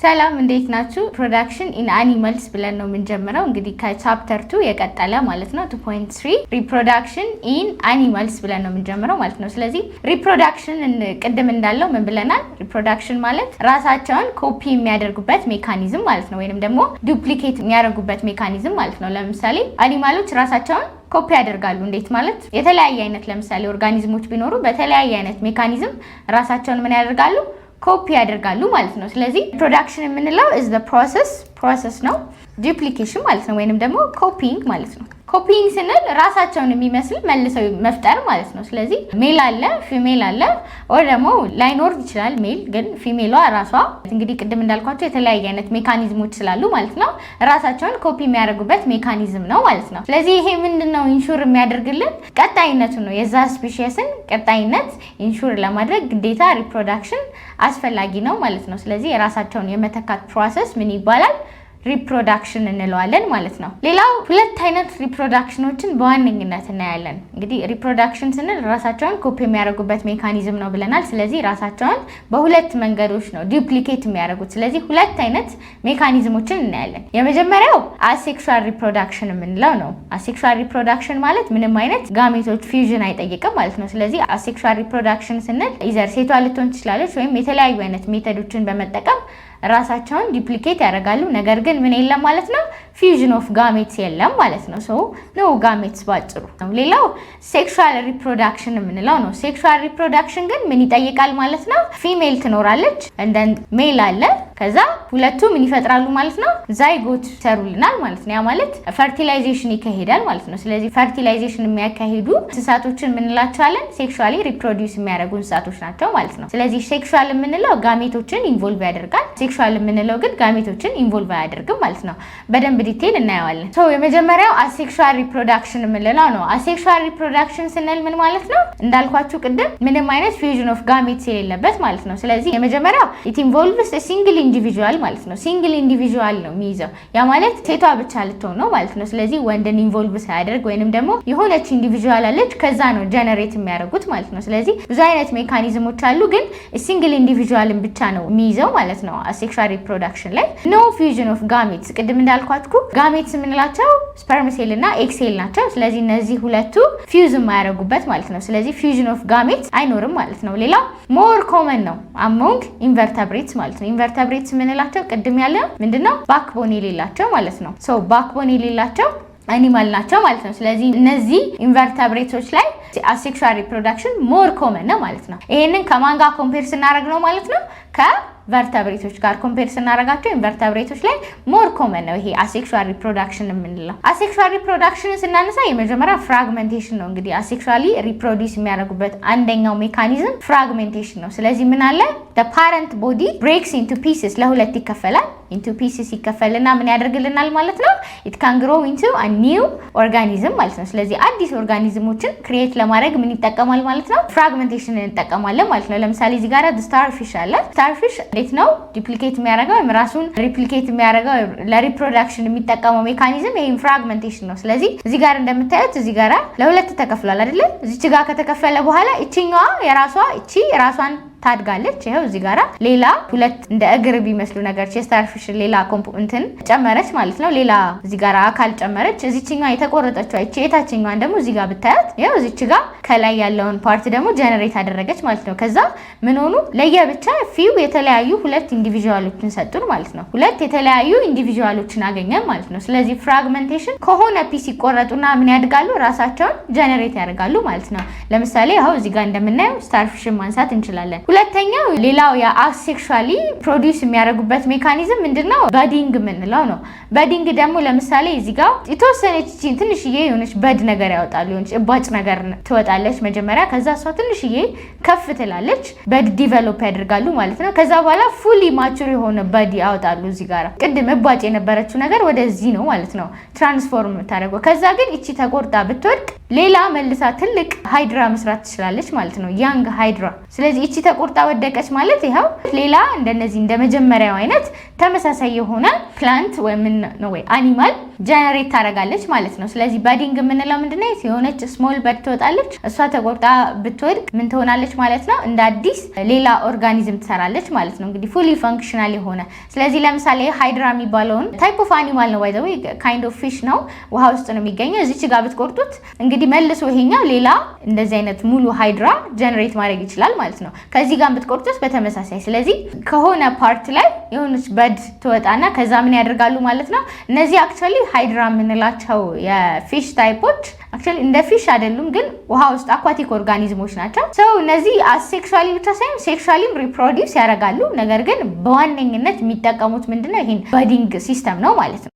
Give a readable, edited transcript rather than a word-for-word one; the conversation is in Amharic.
ሰላም እንዴት ናችሁ? ፕሮዳክሽን ኢን አኒማልስ ብለን ነው የምንጀምረው። እንግዲህ ከቻፕተር 2 የቀጠለ ማለት ነው 2.3 ሪፕሮዳክሽን ኢን አኒማልስ ብለን ነው የምንጀምረው ማለት ነው። ስለዚህ ሪፕሮዳክሽን ቅድም እንዳለው ምን ብለናል? ሪፕሮዳክሽን ማለት ራሳቸውን ኮፒ የሚያደርጉበት ሜካኒዝም ማለት ነው፣ ወይንም ደግሞ ዱፕሊኬት የሚያደርጉበት ሜካኒዝም ማለት ነው። ለምሳሌ አኒማሎች ራሳቸውን ኮፒ ያደርጋሉ። እንዴት ማለት? የተለያየ አይነት ለምሳሌ ኦርጋኒዝሞች ቢኖሩ በተለያየ አይነት ሜካኒዝም ራሳቸውን ምን ያደርጋሉ? ኮፒ ያደርጋሉ ማለት ነው። ስለዚህ ፕሮዳክሽን የምንለው is the process ነው። ዱፕሊኬሽን ማለት ነው ወይንም ደግሞ ኮፒንግ ማለት ነው። ኮፒንግ ስንል ራሳቸውን የሚመስል መልሰው መፍጠር ማለት ነው። ስለዚህ ሜል አለ፣ ፊሜል አለ፣ ወይ ደግሞ ላይኖር ይችላል ሜል፣ ግን ፊሜሏ ራሷ እንግዲህ ቅድም እንዳልኳቸው የተለያየ አይነት ሜካኒዝሞች ስላሉ ማለት ነው ራሳቸውን ኮፒ የሚያደርጉበት ሜካኒዝም ነው ማለት ነው። ስለዚህ ይሄ ምንድነው ኢንሹር የሚያደርግልን? ቀጣይነቱ ነው። የዛ ስፔሺስን ቀጣይነት ኢንሹር ለማድረግ ግዴታ ሪፕሮዳክሽን አስፈላጊ ነው ማለት ነው። ስለዚህ የራሳቸውን የመተካት ፕሮሰስ ምን ይባላል? ሪፕሮዳክሽን እንለዋለን ማለት ነው። ሌላው ሁለት አይነት ሪፕሮዳክሽኖችን በዋነኝነት እናያለን። እንግዲህ ሪፕሮዳክሽን ስንል ራሳቸውን ኮፒ የሚያደርጉበት ሜካኒዝም ነው ብለናል። ስለዚህ ራሳቸውን በሁለት መንገዶች ነው ዱፕሊኬት የሚያደርጉት። ስለዚህ ሁለት አይነት ሜካኒዝሞችን እናያለን። የመጀመሪያው አሴክሹዋል ሪፕሮዳክሽን የምንለው ነው። አሴክሹዋል ሪፕሮዳክሽን ማለት ምንም አይነት ጋሜቶች ፊውዥን አይጠይቅም ማለት ነው። ስለዚህ አሴክሹዋል ሪፕሮዳክሽን ስንል ኢዘር ሴቷ ልትሆን ትችላለች ወይም የተለያዩ አይነት ሜተዶችን በመጠቀም ራሳቸውን ዱፕሊኬት ያደርጋሉ። ነገር ግን ምን የለም ማለት ነው? ፊውዥን ኦፍ ጋሜትስ የለም ማለት ነው። ኖ ጋሜትስ ባጭሩ ነው። ሌላው ሴክሹዋል ሪፕሮዳክሽን የምንለው ነው። ሴክሹዋል ሪፕሮዳክሽን ግን ምን ይጠይቃል ማለት ነው? ፊሜል ትኖራለች እንደ ሜል አለ። ከዛ ሁለቱ ምን ይፈጥራሉ ማለት ነው? ዛይጎት ይሰሩልናል ማለት ነው። ያ ማለት ፈርቲላይዜሽን ይካሄዳል ማለት ነው። ስለዚህ ፈርቲላይዜሽን የሚያካሂዱ እንስሳቶችን ምን እንላቸዋለን? ሴክሹዋሊ ሪፕሮዲውስ የሚያደርጉ እንስሳቶች ናቸው ማለት ነው። ስለዚህ ሴክሹዋል የምንለው ጋሜቶችን ኢንቮልቭ ያደርጋል። ሴክሹዋል የምንለው ግን ጋሜቶችን ኢንቮልቭ አያደርግም ማለት ነው። በደንብ ዲቴል እናየዋለን። የመጀመሪያው አሴክሹዋል ሪፕሮዳክሽን የምንለው ነው። አሴክሹዋል ሪፕሮዳክሽን ስንል ምን ማለት ነው? እንዳልኳችሁ ቅድም ምንም አይነት ፊውዥን ኦፍ ጋሜትስ የሌለበት ማለት ነው። ስለዚህ የመጀመሪያው ኢት ኢንቮልቭስ ሲንግል ኢንዲቪጁዋል ማለት ነው። ሲንግል ኢንዲቪጁዋል ነው የሚይዘው። ያ ማለት ሴቷ ብቻ ልትሆን ነው ማለት ነው። ስለዚህ ወንድን ኢንቮልቭ ሳያደርግ ወይንም ደግሞ የሆነች ኢንዲቪጁዋል አለች ከዛ ነው ጀነሬት የሚያደርጉት ማለት ነው። ስለዚህ ብዙ አይነት ሜካኒዝሞች አሉ፣ ግን ሲንግል ኢንዲቪጁዋልን ብቻ ነው የሚይዘው ማለት ነው። አሴክሹዋል ሪፕሮዳክሽን ላይ ኖ ፊውዥን ኦፍ ጋሜትስ፣ ቅድም እንዳልኳችሁ ጋሜትስ የምንላቸው ስፐርም ሴል እና ኤግ ሴል ናቸው። ስለዚህ እነዚህ ሁለቱ ፊውዝ የማያደርጉበት ማለት ነው። ስለዚህ ፊውዥን ኦፍ ጋሜትስ አይኖርም ማለት ነው። ሌላ ሞር ኮመን ነው አሞንግ ኢንቨርተብሬትስ ማለት ነው። ኢንቨርተብሬትስ የምንላቸው ቅድም ያለ ምንድነው? ባክቦን የሌላቸው ማለት ነው። ባክቦን የሌላቸው አኒማል ናቸው ማለት ነው። ስለዚህ እነዚህ ኢንቨርተብሬቶች ላይ አሴክሹዋል ሪፕሮዳክሽን ሞር ኮመን ነው ማለት ነው። ይሄንን ከማን ጋር ኮምፔር ስናደርግ ነው ማለት ነው? ቨርተብሬቶች ጋር ኮምፔር ስናደርጋቸው ኢንቨርተብሬቶች ላይ ሞር ኮመን ነው ይሄ አሴክሹዋል ሪፕሮዳክሽን የምንለው። አሴክሹዋል ሪፕሮዳክሽንን ስናነሳ የመጀመሪያ ፍራግመንቴሽን ነው። እንግዲህ አሴክሹዋሊ ሪፕሮዲውስ የሚያደርጉበት አንደኛው ሜካኒዝም ፍራግመንቴሽን ነው። ስለዚህ ምን አለ? the parent body breaks into pieces ለሁለት ይከፈላል። into pieces ይከፈልና ምን ያደርግልናል ማለት ነው? it can grow into a new organism ማለት ነው። ስለዚህ አዲስ ኦርጋኒዝሞችን ክሪኤት ለማድረግ ምን ይጠቀማል ማለት ነው? ፍራግመንቴሽን እንጠቀማለን ማለት ነው። ለምሳሌ እዚህ ጋር ስታርፊሽ አለ። ስታርፊሽ እንዴት ነው ዱፕሊኬት የሚያደርገው ወይም ራሱን ሪፕሊኬት የሚያደርገው? ለሪፕሮዳክሽን የሚጠቀመው ሜካኒዝም ይሄን ፍራግመንቴሽን ነው። ስለዚህ እዚህ ጋር እንደምታዩት እዚህ ጋር ለሁለት ተከፍሏል አይደል? እዚች ጋር ከተከፈለ በኋላ እቺኛዋ የራሷን ታድጋለች። ይሄው እዚህ ጋራ ሌላ ሁለት እንደ እግር ቢመስሉ ነገር ስታርፊሽ ሌላ ኮምፖነንትን ጨመረች ማለት ነው። ሌላ እዚህ ጋራ አካል ጨመረች። እዚችኛዋ የተቆረጠችው እቺ የታችኛዋን ደግሞ እዚህ ጋር ብታያት ይሄው እዚች ጋር ከላይ ያለውን ፓርት ደግሞ ጀነሬት አደረገች ማለት ነው። ከዛ ምን ሆኑ? ለየብቻ ፊው የተለያዩ ሁለት ኢንዲቪጁዋሎችን ሰጡን ማለት ነው። ሁለት የተለያዩ ኢንዲቪጁዋሎችን አገኘን ማለት ነው። ስለዚህ ፍራግመንቴሽን ከሆነ ፒስ ይቆረጡና ምን ያድጋሉ? ራሳቸውን ጀነሬት ያደርጋሉ ማለት ነው። ለምሳሌ አሁን እዚህ ጋር እንደምናየው ስታርፊሽን ማንሳት እንችላለን። ሁለተኛው ሌላው የአሴክሹዋሊ ፕሮዲውስ የሚያደርጉበት ሜካኒዝም ምንድነው? በዲንግ የምንለው ነው። በዲንግ ደግሞ ለምሳሌ እዚህ ጋር የተወሰነች ትንሽዬ የሆነች በድ ነገር ያወጣሉ። የሆነች እባጭ ነገር ትወጣለች መጀመሪያ። ከዛ እሷ ትንሽዬ ከፍ ትላለች፣ በድ ዲቨሎፕ ያደርጋሉ ማለት ነው። ከዛ በኋላ ፉሊ ማቹር የሆነ በድ ያወጣሉ። እዚህ ጋር ቅድም እባጭ የነበረችው ነገር ወደዚህ ነው ማለት ነው ትራንስፎርም የምታደርገው። ከዛ ግን እቺ ተቆርጣ ብትወድቅ ሌላ መልሳ ትልቅ ሃይድራ መስራት ትችላለች ማለት ነው፣ ያንግ ሃይድራ። ስለዚህ እቺ ተቆርጣ ወደቀች ማለት ይሄው ሌላ እንደነዚህ እንደመጀመሪያው አይነት ተመሳሳይ የሆነ ፕላንት ወይ አኒማል ጀነሬት ታደርጋለች ማለት ነው። ስለዚህ በዲንግ የምንለው ምንድነው? የሆነች ስሞል በድ ትወጣለች። እሷ ተቆርጣ ብትወድቅ ምን ትሆናለች ማለት ነው? እንደ አዲስ ሌላ ኦርጋኒዝም ትሰራለች ማለት ነው። እንግዲህ ፉሊ ፈንክሽናል የሆነ ስለዚህ ለምሳሌ ሃይድራ የሚባለውን ታይፕ ኦፍ አኒማል ነው፣ ባይ ዘ ዌይ ካይንድ ኦፍ ፊሽ ነው፣ ውሃ ውስጥ ነው የሚገኘው። እዚች ጋር ብትቆርጡት እንግዲህ መልሶ ይሄኛው ሌላ እንደዚህ አይነት ሙሉ ሃይድራ ጀነሬት ማድረግ ይችላል ማለት ነው። ከዚህ ጋር ብትቆርጡት በተመሳሳይ። ስለዚህ ከሆነ ፓርት ላይ የሆነች በድ ትወጣና ከዛ ምን ያደርጋሉ ማለት ነው። እነዚህ አክቹአሊ ሃይድራ የምንላቸው የፊሽ ታይፖች አክቹአሊ እንደ ፊሽ አይደሉም፣ ግን ውሃ ውስጥ አኳቲክ ኦርጋኒዝሞች ናቸው። ሰው እነዚህ አሴክሹዋሊ ብቻ ሳይሆን ሴክሹዋሊም ሪፕሮዲውስ ያደርጋሉ። ነገር ግን በዋነኝነት የሚጠቀሙት ምንድነው? ይሄን በዲንግ ሲስተም ነው ማለት ነው።